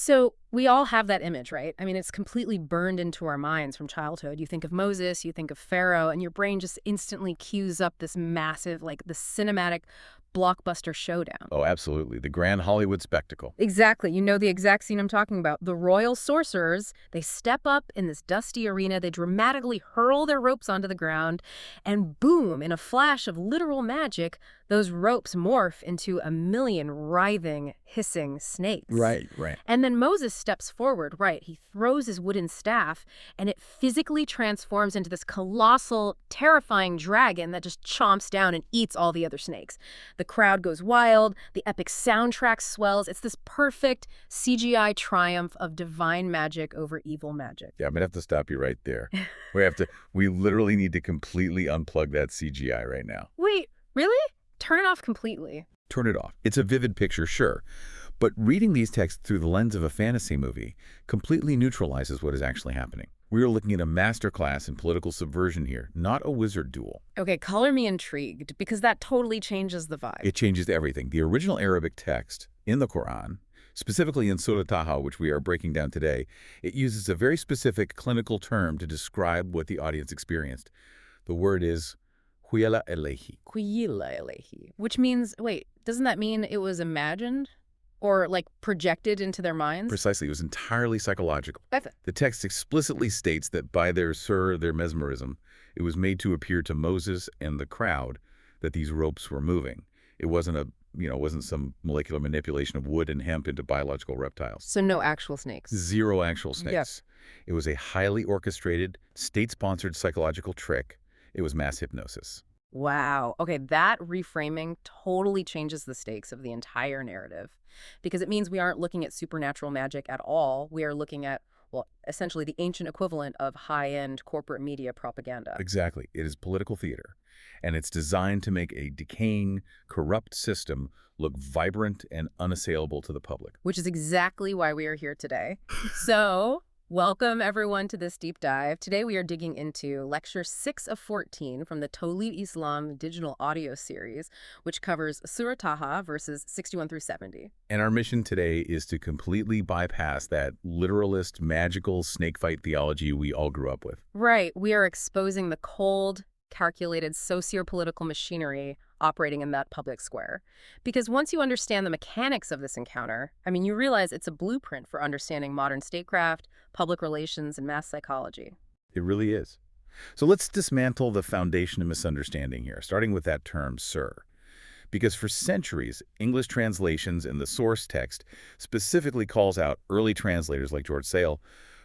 So we all have that image, right? I mean, it's completely burned into our minds from childhood. You think of Moses, you think of Pharaoh, and your brain just instantly cues up this massive, like the cinematic blockbuster showdown. Oh, absolutely. The grand Hollywood spectacle. Exactly. You know the exact scene I'm talking about. The royal sorcerers, they step up in this dusty arena, they dramatically hurl their ropes onto the ground, and boom, in a flash of literal magic, those ropes morph into a million writhing, hissing snakes. Right. And then Moses steps forward, right? He throws his wooden staff, and it physically transforms into this colossal, terrifying dragon that just chomps down and eats all the other snakes. The crowd goes wild, the epic soundtrack swells. It's this perfect CGI triumph of divine magic over evil magic. Yeah, I'm going to have to stop you right there. We literally need to completely unplug that CGI right now. Wait, really? Turn it off completely. Turn it off. It's a vivid picture, sure. But reading these texts through the lens of a fantasy movie completely neutralizes what is actually happening. We are looking at a masterclass in political subversion here, not a wizard duel. Okay, color me intrigued, because that totally changes the vibe. It changes everything. The original Arabic text in the Quran, specifically in Surah Ta-Ha, which we are breaking down today, it uses a very specific clinical term to describe what the audience experienced. The word is Khuyala Elehi. Khuyala Elehi. Which means, wait, doesn't that mean it was imagined? Or, like, projected into their minds? Precisely. It was entirely psychological. The text explicitly states that by their mesmerism, it was made to appear to Moses and the crowd that these ropes were moving. It wasn't wasn't some molecular manipulation of wood and hemp into biological reptiles. So no actual snakes? Zero actual snakes. Yes. It was a highly orchestrated, state-sponsored psychological trick. It was mass hypnosis. Wow. Okay, that reframing totally changes the stakes of the entire narrative, because it means we aren't looking at supernatural magic at all. We are looking at, well, essentially the ancient equivalent of high-end corporate media propaganda. Exactly. It is political theater, and it's designed to make a decaying, corrupt system look vibrant and unassailable to the public. Which is exactly why we are here today. So, welcome everyone to this deep dive. Today we are digging into Lecture 6 of 14 from the Tawleed Islam digital audio series, which covers Surah Ta-Ha verses 61 through 70. And our mission today is to completely bypass that literalist, magical snake fight theology we all grew up with. Right. We are exposing the cold, calculated socio-political machinery operating in that public square. Because once you understand the mechanics of this encounter, I mean, you realize it's a blueprint for understanding modern statecraft, public relations, and mass psychology. It really is. So let's dismantle the foundation of misunderstanding here, starting with that term, sir. Because for centuries, English translations in the source text specifically calls out early translators like George Sale.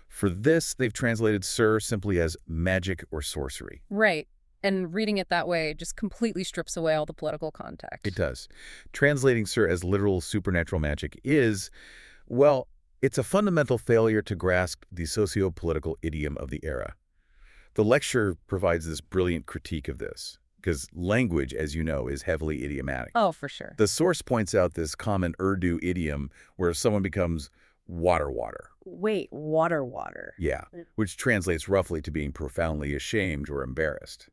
For this, they've translated sir simply as magic or sorcery. Right. And reading it that way just completely strips away all the political context. It does. Translating sir as literal supernatural magic is, well, it's a fundamental failure to grasp the socio-political idiom of the era. The lecture provides this brilliant critique of this, because language, as you know, is heavily idiomatic. Oh, for sure. The source points out this common Urdu idiom where someone becomes water. Wait, water. Yeah, which translates roughly to being profoundly ashamed or embarrassed.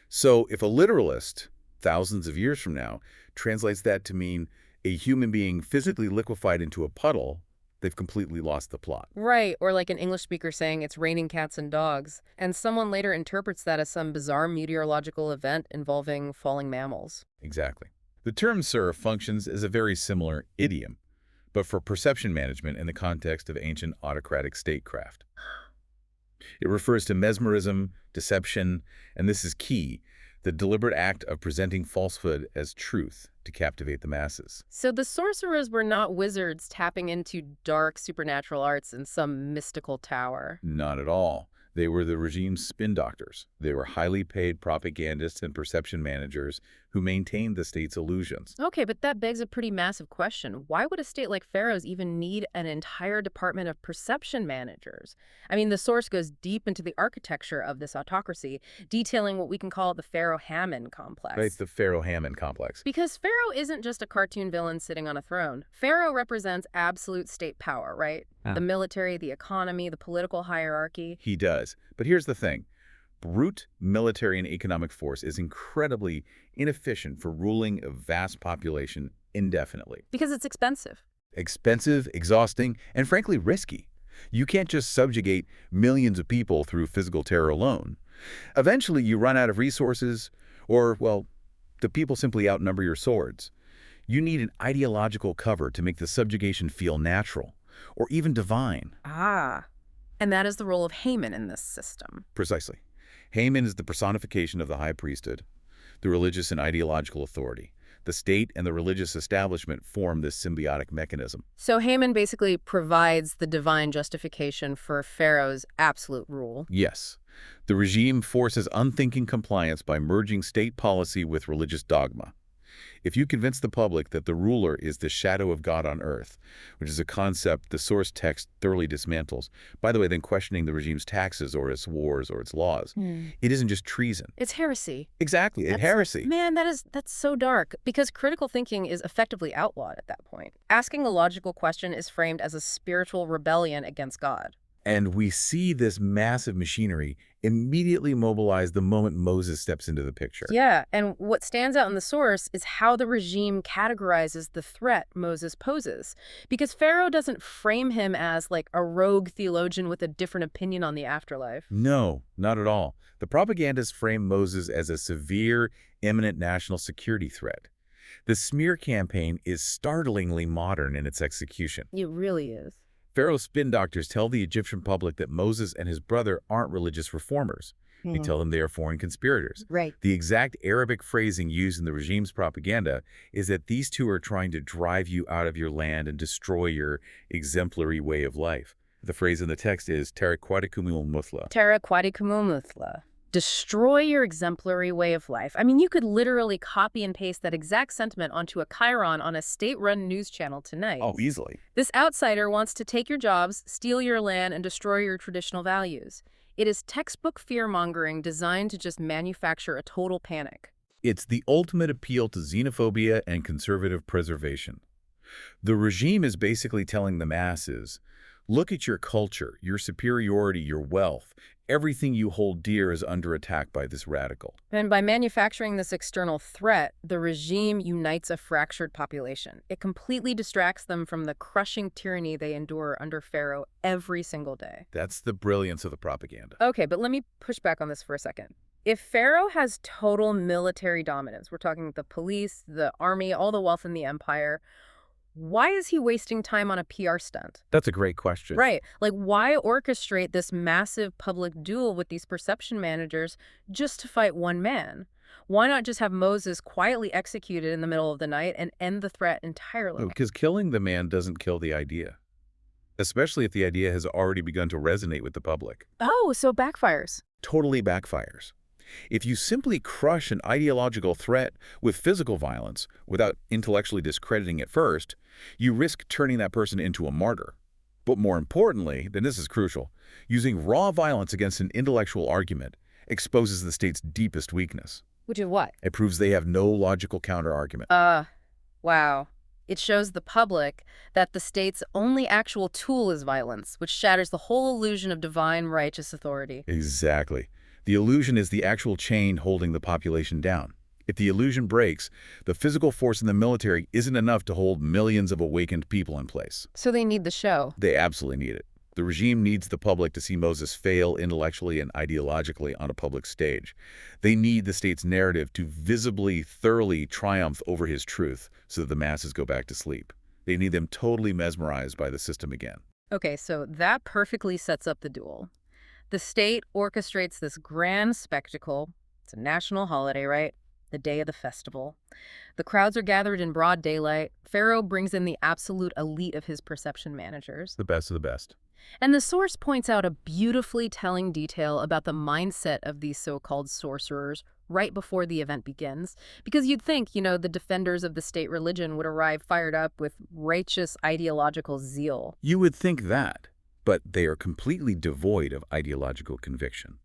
So if a literalist, thousands of years from now, translates that to mean a human being physically liquefied into a puddle, they've completely lost the plot. Right, or like an English speaker saying it's raining cats and dogs, and someone later interprets that as some bizarre meteorological event involving falling mammals. Exactly. The term sir functions as a very similar idiom, but for perception management in the context of ancient autocratic statecraft. It refers to mesmerism, deception, and this is key, the deliberate act of presenting falsehood as truth to captivate the masses. So the sorcerers were not wizards tapping into dark supernatural arts in some mystical tower. Not at all. They were the regime's spin doctors. They were highly paid propagandists and perception managers who maintained the state's illusions. Okay, but that begs a pretty massive question. Why would a state like Pharaoh's even need an entire department of perception managers? I mean, the source goes deep into the architecture of this autocracy, detailing what we can call the Pharaoh-Hammond complex. Right, the Pharaoh-Hammond complex. Because Pharaoh isn't just a cartoon villain sitting on a throne. Pharaoh represents absolute state power, right? The military, the economy, the political hierarchy. He does. But here's the thing. Brute military and economic force is incredibly inefficient for ruling a vast population indefinitely. Because it's expensive. Expensive, exhausting, and frankly risky. You can't just subjugate millions of people through physical terror alone. Eventually, you run out of resources, or, well, the people simply outnumber your swords. You need an ideological cover to make the subjugation feel natural, or even divine. Ah, and that is the role of Haman in this system. Precisely. Haman is the personification of the high priesthood, the religious and ideological authority. The state and the religious establishment form this symbiotic mechanism. So Haman basically provides the divine justification for Pharaoh's absolute rule. Yes. The regime forces unthinking compliance by merging state policy with religious dogma. If you convince the public that the ruler is the shadow of God on earth, which is a concept the source text thoroughly dismantles, by the way, then questioning the regime's taxes or its wars or its laws, it isn't just treason. It's heresy. Exactly, it's heresy. Man, that's so dark, because critical thinking is effectively outlawed at that point. Asking a logical question is framed as a spiritual rebellion against God. And we see this massive machinery immediately mobilize the moment Moses steps into the picture. Yeah, and what stands out in the source is how the regime categorizes the threat Moses poses. Because Pharaoh doesn't frame him as like a rogue theologian with a different opinion on the afterlife. No, not at all. The propagandists frame Moses as a severe, imminent national security threat. The smear campaign is startlingly modern in its execution. It really is. Pharaoh's spin doctors tell the Egyptian public that Moses and his brother aren't religious reformers. They tell them they are foreign conspirators. Right. The exact Arabic phrasing used in the regime's propaganda is that these two are trying to drive you out of your land and destroy your exemplary way of life. The phrase in the text is Tara Quadikumul Muthla. Tara Quadikumul Muthla. Destroy your exemplary way of life. I mean, you could literally copy and paste that exact sentiment onto a chyron on a state-run news channel tonight. Oh, easily. This outsider wants to take your jobs, steal your land, and destroy your traditional values. It is textbook fear-mongering designed to just manufacture a total panic. It's the ultimate appeal to xenophobia and conservative preservation. The regime is basically telling the masses, look at your culture, your superiority, your wealth. Everything you hold dear is under attack by this radical. And by manufacturing this external threat, the regime unites a fractured population. It completely distracts them from the crushing tyranny they endure under Pharaoh every single day. That's the brilliance of the propaganda. Okay, but let me push back on this for a second. If Pharaoh has total military dominance, we're talking the police, the army, all the wealth in the empire, why is he wasting time on a PR stunt? That's a great question. Right. Like, why orchestrate this massive public duel with these perception managers just to fight one man? Why not just have Moses quietly executed in the middle of the night and end the threat entirely? Because killing the man doesn't kill the idea, especially if the idea has already begun to resonate with the public. Oh, so backfires. Totally backfires. If you simply crush an ideological threat with physical violence without intellectually discrediting it first, you risk turning that person into a martyr. But more importantly, and this is crucial, using raw violence against an intellectual argument exposes the state's deepest weakness. Which is what? It proves they have no logical counter-argument. Wow. It shows the public that the state's only actual tool is violence, which shatters the whole illusion of divine righteous authority. Exactly. The illusion is the actual chain holding the population down. If the illusion breaks, the physical force in the military isn't enough to hold millions of awakened people in place. So they need the show. They absolutely need it. The regime needs the public to see Moses fail intellectually and ideologically on a public stage. They need the state's narrative to visibly, thoroughly triumph over his truth so that the masses go back to sleep. They need them totally mesmerized by the system again. Okay, so that perfectly sets up the duel. The state orchestrates this grand spectacle. It's a national holiday, right? The day of the festival. The crowds are gathered in broad daylight. Pharaoh brings in the absolute elite of his perception managers. The best of the best. And the source points out a beautifully telling detail about the mindset of these so-called sorcerers right before the event begins. Because you'd think, the defenders of the state religion would arrive fired up with righteous ideological zeal. You would think that, but they are completely devoid of ideological conviction.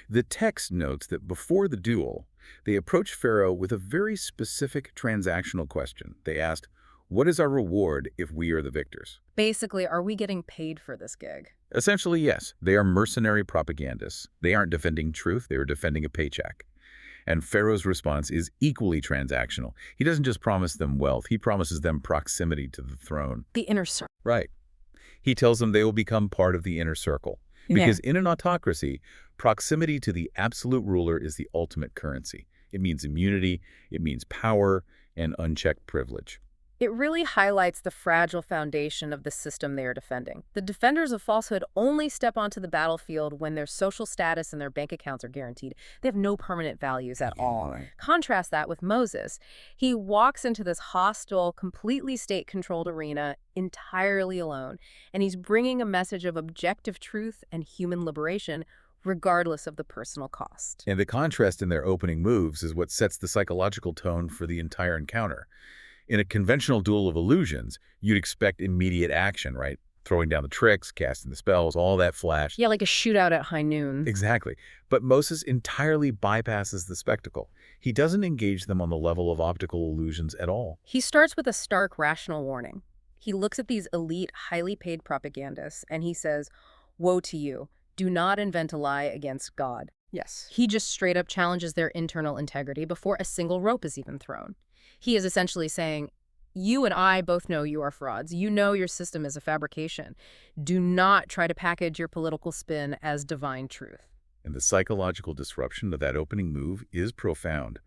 The text notes that before the duel, they approached Pharaoh with a very specific transactional question. They asked, what is our reward if we are the victors? Basically, are we getting paid for this gig? Essentially, yes. They are mercenary propagandists. They aren't defending truth. They are defending a paycheck. And Pharaoh's response is equally transactional. He doesn't just promise them wealth, he promises them proximity to the throne. The inner circle. Right. He tells them they will become part of the inner circle. Because in an autocracy, proximity to the absolute ruler is the ultimate currency. It means immunity, it means power, and unchecked privilege. It really highlights the fragile foundation of the system they are defending. The defenders of falsehood only step onto the battlefield when their social status and their bank accounts are guaranteed. They have no permanent values at all. Right. Contrast that with Moses. He walks into this hostile, completely state-controlled arena entirely alone, and he's bringing a message of objective truth and human liberation, regardless of the personal cost. And the contrast in their opening moves is what sets the psychological tone for the entire encounter. In a conventional duel of illusions, you'd expect immediate action, right? Throwing down the tricks, casting the spells, all that flash. Yeah, like a shootout at high noon. Exactly. But Moses entirely bypasses the spectacle. He doesn't engage them on the level of optical illusions at all. He starts with a stark rational warning. He looks at these elite, highly paid propagandists, and he says, "Woe to you. Do not invent a lie against God." Yes. He just straight up challenges their internal integrity before a single rope is even thrown. He is essentially saying, you and I both know you are frauds. You know your system is a fabrication. Do not try to package your political spin as divine truth. And the psychological disruption of that opening move is profound.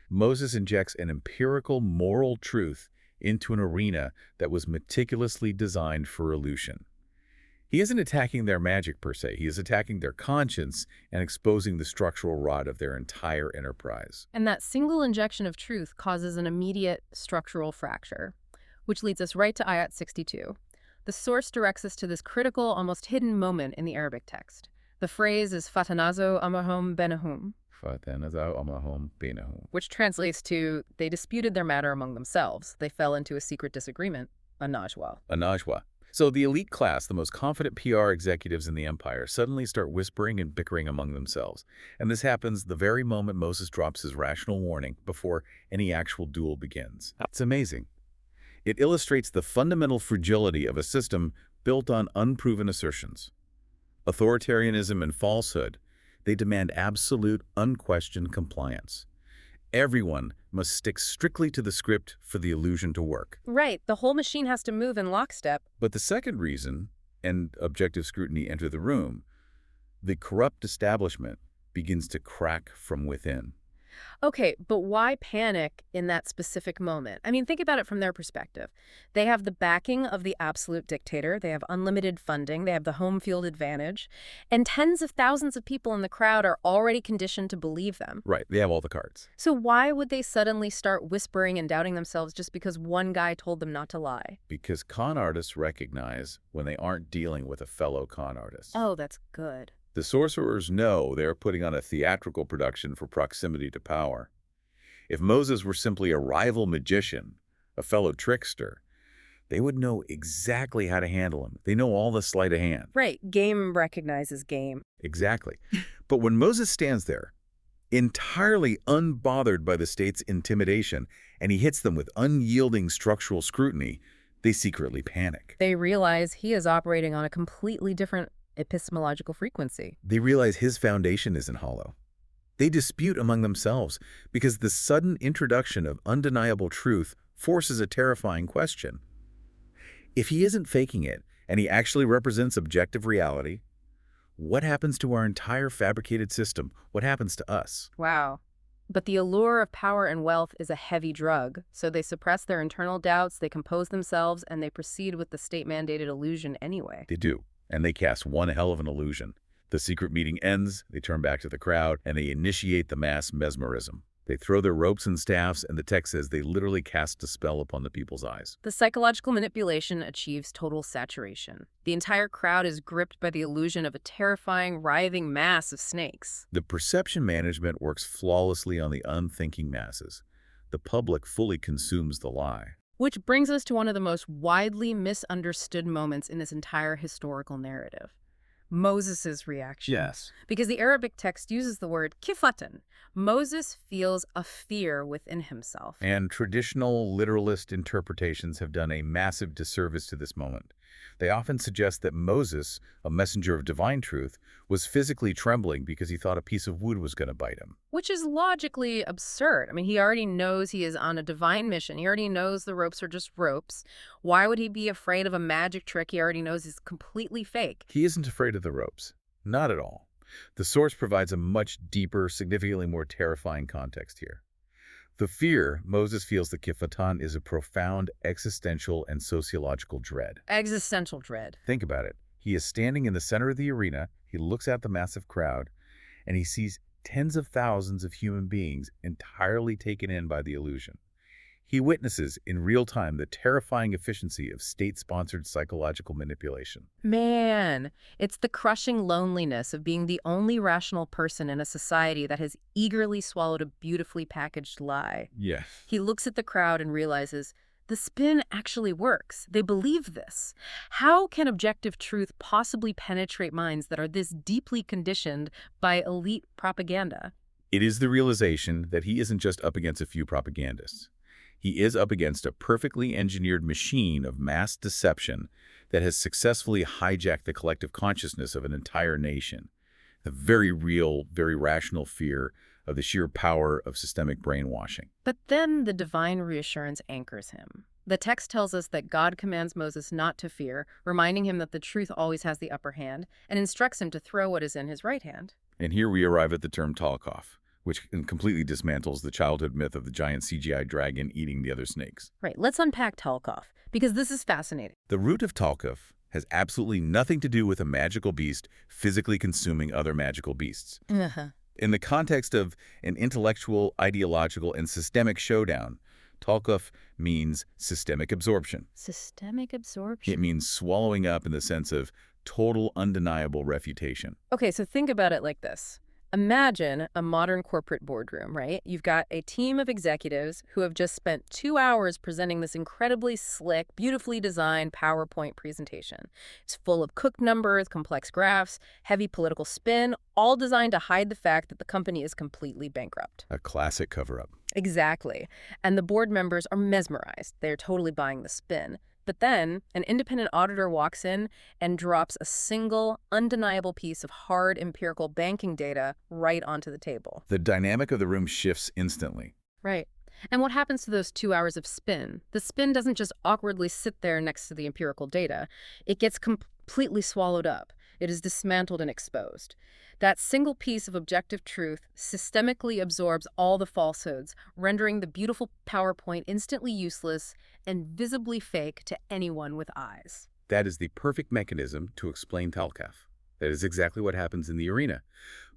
Moses injects an empirical moral truth into an arena that was meticulously designed for illusion. He isn't attacking their magic per se. He is attacking their conscience and exposing the structural rot of their entire enterprise. And that single injection of truth causes an immediate structural fracture, which leads us right to Ayat 62. The source directs us to this critical, almost hidden moment in the Arabic text. The phrase is "Fatanazo amahum benahum," which translates to, they disputed their matter among themselves. They fell into a secret disagreement, a najwa. A najwa. So the elite class, the most confident PR executives in the empire, suddenly start whispering and bickering among themselves. And this happens the very moment Moses drops his rational warning before any actual duel begins. It's amazing. It illustrates the fundamental fragility of a system built on unproven assertions. Authoritarianism and falsehood, they demand absolute, unquestioned compliance. Everyone must stick strictly to the script for the illusion to work. Right. The whole machine has to move in lockstep. But the second reason, and objective scrutiny enter the room, the corrupt establishment begins to crack from within. Okay, but why panic in that specific moment? I mean, think about it from their perspective. They have the backing of the absolute dictator. They have unlimited funding. They have the home field advantage. And tens of thousands of people in the crowd are already conditioned to believe them. Right, they have all the cards. So why would they suddenly start whispering and doubting themselves just because one guy told them not to lie? Because con artists recognize when they aren't dealing with a fellow con artist. Oh, that's good. The sorcerers know they're putting on a theatrical production for proximity to power. If Moses were simply a rival magician, a fellow trickster, they would know exactly how to handle him. They know all the sleight of hand. Right. Game recognizes game. Exactly. But when Moses stands there, entirely unbothered by the state's intimidation, and he hits them with unyielding structural scrutiny, they secretly panic. They realize he is operating on a completely different epistemological frequency. They realize his foundation isn't hollow. They dispute among themselves because the sudden introduction of undeniable truth forces a terrifying question. If he isn't faking it, and he actually represents objective reality, what happens to our entire fabricated system? What happens to us? Wow. But the allure of power and wealth is a heavy drug, so they suppress their internal doubts, they compose themselves, and they proceed with the state-mandated illusion anyway. They do. And they cast one hell of an illusion. The secret meeting ends, they turn back to the crowd, and they initiate the mass mesmerism. They throw their ropes and staffs, and the text says they literally cast a spell upon the people's eyes. The psychological manipulation achieves total saturation. The entire crowd is gripped by the illusion of a terrifying, writhing mass of snakes. The perception management works flawlessly on the unthinking masses. The public fully consumes the lie. Which brings us to one of the most widely misunderstood moments in this entire historical narrative. Moses' reaction. Yes. Because the Arabic text uses the word kifatan. Moses feels a fear within himself. And traditional literalist interpretations have done a massive disservice to this moment. They often suggest that Moses, a messenger of divine truth, was physically trembling because he thought a piece of wood was going to bite him. Which is logically absurd. I mean, he already knows he is on a divine mission. He already knows the ropes are just ropes. Why would he be afraid of a magic trick he already knows is completely fake? He isn't afraid of the ropes. Not at all. The source provides a much deeper, significantly more terrifying context here. The fear Moses feels the Kifatan is a profound existential and sociological dread. Existential dread. Think about it. He is standing in the center of the arena, he looks at the massive crowd, and he sees tens of thousands of human beings entirely taken in by the illusion. He witnesses in real time the terrifying efficiency of state-sponsored psychological manipulation. Man, it's the crushing loneliness of being the only rational person in a society that has eagerly swallowed a beautifully packaged lie. Yes. He looks at the crowd and realizes the spin actually works. They believe this. How can objective truth possibly penetrate minds that are this deeply conditioned by elite propaganda? It is the realization that he isn't just up against a few propagandists. He is up against a perfectly engineered machine of mass deception that has successfully hijacked the collective consciousness of an entire nation. The very real, very rational fear of the sheer power of systemic brainwashing. But then the divine reassurance anchors him. The text tells us that God commands Moses not to fear, reminding him that the truth always has the upper hand, and instructs him to throw what is in his right hand. And here we arrive at the term Talkoff, which completely dismantles the childhood myth of the giant CGI dragon eating the other snakes. Right, let's unpack Talkoff, because this is fascinating. The root of Talkoff has absolutely nothing to do with a magical beast physically consuming other magical beasts. In the context of an intellectual, ideological, and systemic showdown, Talkoff means systemic absorption. Systemic absorption? It means swallowing up in the sense of total, undeniable refutation. Okay, so think about it like this. Imagine a modern corporate boardroom, right? You've got a team of executives who have just spent 2 hours presenting this incredibly slick, beautifully designed PowerPoint presentation. It's full of cooked numbers, complex graphs, heavy political spin, all designed to hide the fact that the company is completely bankrupt. A classic cover-up. Exactly. And the board members are mesmerized. They're totally buying the spin. But then an independent auditor walks in and drops a single, undeniable piece of hard empirical banking data right onto the table. The dynamic of the room shifts instantly. Right. And what happens to those 2 hours of spin? The spin doesn't just awkwardly sit there next to the empirical data. It gets completely swallowed up. It is dismantled and exposed. That single piece of objective truth systemically absorbs all the falsehoods, rendering the beautiful PowerPoint instantly useless and visibly fake to anyone with eyes. That is the perfect mechanism to explain Talkoff. That is exactly what happens in the arena.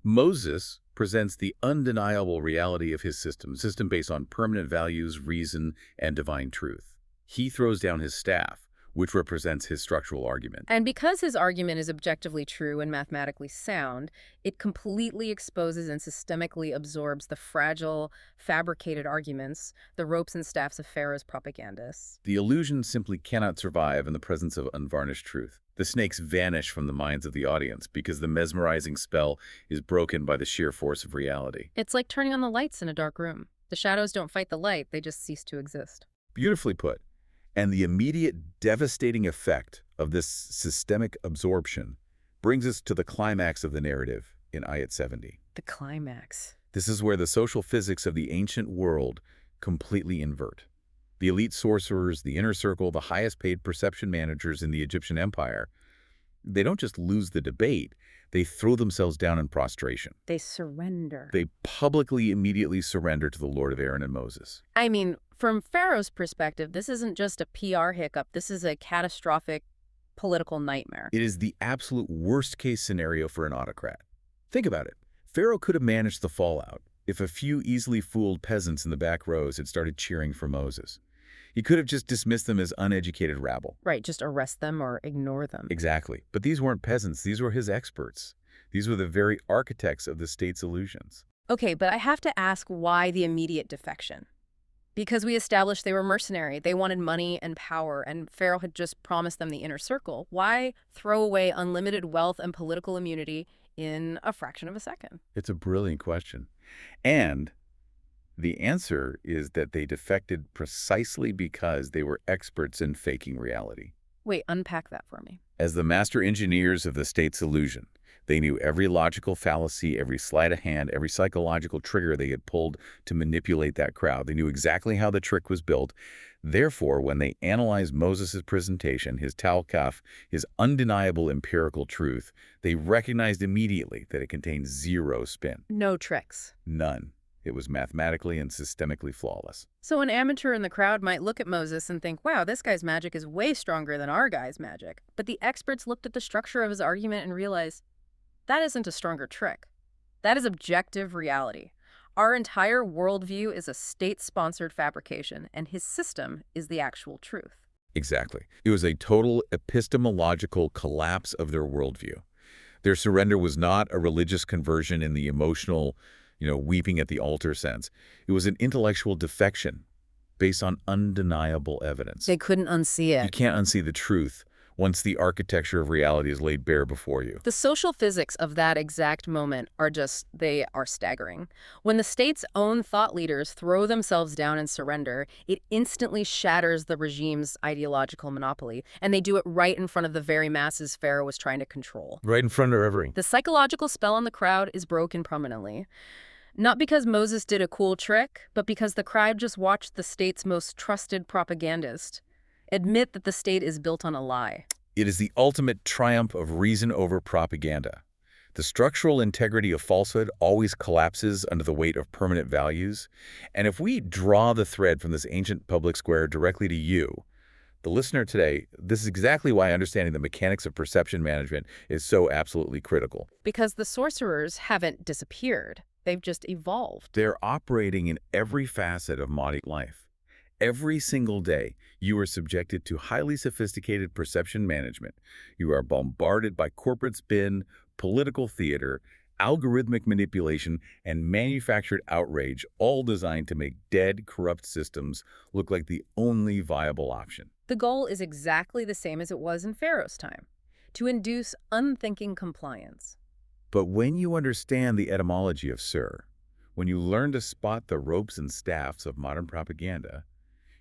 Moses presents the undeniable reality of his system based on permanent values, reason, and divine truth. He throws down his staff, which represents his structural argument. And because his argument is objectively true and mathematically sound, it completely exposes and systemically absorbs the fragile, fabricated arguments, the ropes and staffs of Pharaoh's propagandists. The illusion simply cannot survive in the presence of unvarnished truth. The snakes vanish from the minds of the audience because the mesmerizing spell is broken by the sheer force of reality. It's like turning on the lights in a dark room. The shadows don't fight the light, they just cease to exist. Beautifully put. And the immediate devastating effect of this systemic absorption brings us to the climax of the narrative in Ayat 70. The climax. This is where the social physics of the ancient world completely invert. The elite sorcerers, the inner circle, the highest paid perception managers in the Egyptian empire, they don't just lose the debate, they throw themselves down in prostration. They surrender. They publicly, immediately surrender to the Lord of Aaron and Moses. I mean, from Pharaoh's perspective, this isn't just a PR hiccup. This is a catastrophic political nightmare. It is the absolute worst-case scenario for an autocrat. Think about it. Pharaoh could have managed the fallout if a few easily fooled peasants in the back rows had started cheering for Moses. He could have just dismissed them as uneducated rabble. Right, just arrest them or ignore them. Exactly. But these weren't peasants. These were his experts. These were the very architects of the state's illusions. Okay, but I have to ask, why the immediate defection? Because we established they were mercenary. They wanted money and power, and Pharaoh had just promised them the inner circle. Why throw away unlimited wealth and political immunity in a fraction of a second? It's a brilliant question. And the answer is that they defected precisely because they were experts in faking reality. Wait, unpack that for me. As the master engineers of the state's illusion, they knew every logical fallacy, every sleight of hand, every psychological trigger they had pulled to manipulate that crowd. They knew exactly how the trick was built. Therefore, when they analyzed Moses' presentation, his Talkaf, his undeniable empirical truth, they recognized immediately that it contained zero spin. No tricks. None. It was mathematically and systemically flawless. So an amateur in the crowd might look at Moses and think, wow, this guy's magic is way stronger than our guy's magic. But the experts looked at the structure of his argument and realized, that isn't a stronger trick. That is objective reality. Our entire worldview is a state-sponsored fabrication, and his system is the actual truth. Exactly. It was a total epistemological collapse of their worldview. Their surrender was not a religious conversion in the emotional, weeping at the altar sense. It was an intellectual defection based on undeniable evidence. They couldn't unsee it. You can't unsee the truth once the architecture of reality is laid bare before you. The social physics of that exact moment they are staggering. When the state's own thought leaders throw themselves down and surrender, it instantly shatters the regime's ideological monopoly, and they do it right in front of the very masses Pharaoh was trying to control. Right in front of everything. The psychological spell on the crowd is broken permanently. Not because Moses did a cool trick, but because the crowd just watched the state's most trusted propagandist admit that the state is built on a lie. It is the ultimate triumph of reason over propaganda. The structural integrity of falsehood always collapses under the weight of permanent values. And if we draw the thread from this ancient public square directly to you, the listener today, this is exactly why understanding the mechanics of perception management is so absolutely critical. Because the sorcerers haven't disappeared. They've just evolved. They're operating in every facet of modern life. Every single day, you are subjected to highly sophisticated perception management. You are bombarded by corporate spin, political theater, algorithmic manipulation, and manufactured outrage, all designed to make dead, corrupt systems look like the only viable option. The goal is exactly the same as it was in Pharaoh's time, to induce unthinking compliance. But when you understand the etymology of Sur, when you learn to spot the ropes and staffs of modern propaganda,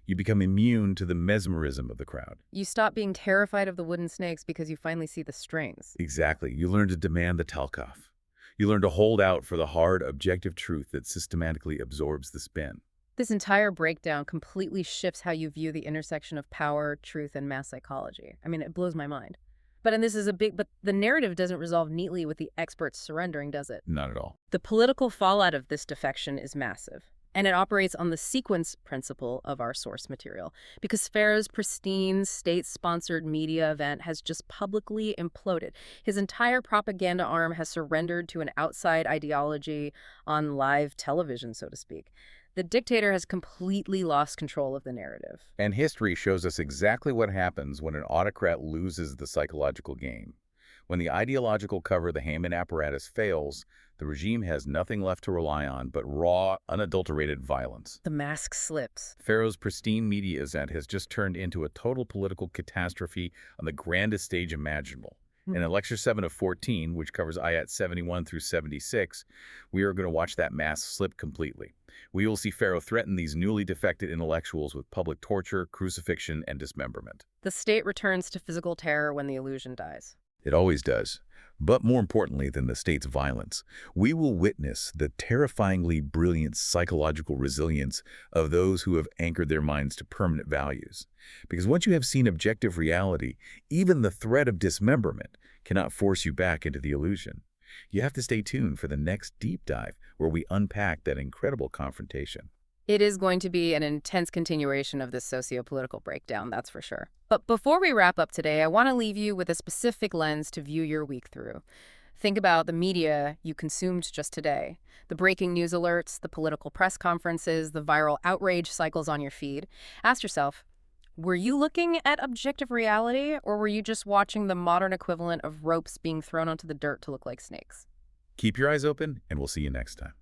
you become immune to the mesmerism of the crowd. You stop being terrified of the wooden snakes because you finally see the strings. Exactly. You learn to demand the Talkaf. You learn to hold out for the hard, objective truth that systematically absorbs the spin. This entire breakdown completely shifts how you view the intersection of power, truth, and mass psychology. I mean, it blows my mind. But the narrative doesn't resolve neatly with the experts surrendering, does it? Not at all. The political fallout of this defection is massive. And it operates on the sequence principle of our source material, because Pharaoh's pristine, state-sponsored media event has just publicly imploded. His entire propaganda arm has surrendered to an outside ideology on live television, so to speak. The dictator has completely lost control of the narrative. And history shows us exactly what happens when an autocrat loses the psychological game. When the ideological cover of the Haman apparatus fails, the regime has nothing left to rely on but raw, unadulterated violence. The mask slips. Pharaoh's pristine media event has just turned into a total political catastrophe on the grandest stage imaginable. And in Lecture 7 of 14, which covers Ayat 71 through 76, we are going to watch that mask slip completely. We will see Pharaoh threaten these newly defected intellectuals with public torture, crucifixion, and dismemberment. The state returns to physical terror when the illusion dies. It always does. But more importantly than the state's violence, we will witness the terrifyingly brilliant psychological resilience of those who have anchored their minds to permanent values. Because once you have seen objective reality, even the threat of dismemberment cannot force you back into the illusion. You have to stay tuned for the next deep dive where we unpack that incredible confrontation. It is going to be an intense continuation of this socio-political breakdown, that's for sure. But before we wrap up today, I want to leave you with a specific lens to view your week through. Think about the media you consumed just today, the breaking news alerts, the political press conferences, the viral outrage cycles on your feed. Ask yourself, were you looking at objective reality, or were you just watching the modern equivalent of ropes being thrown onto the dirt to look like snakes? Keep your eyes open, and we'll see you next time.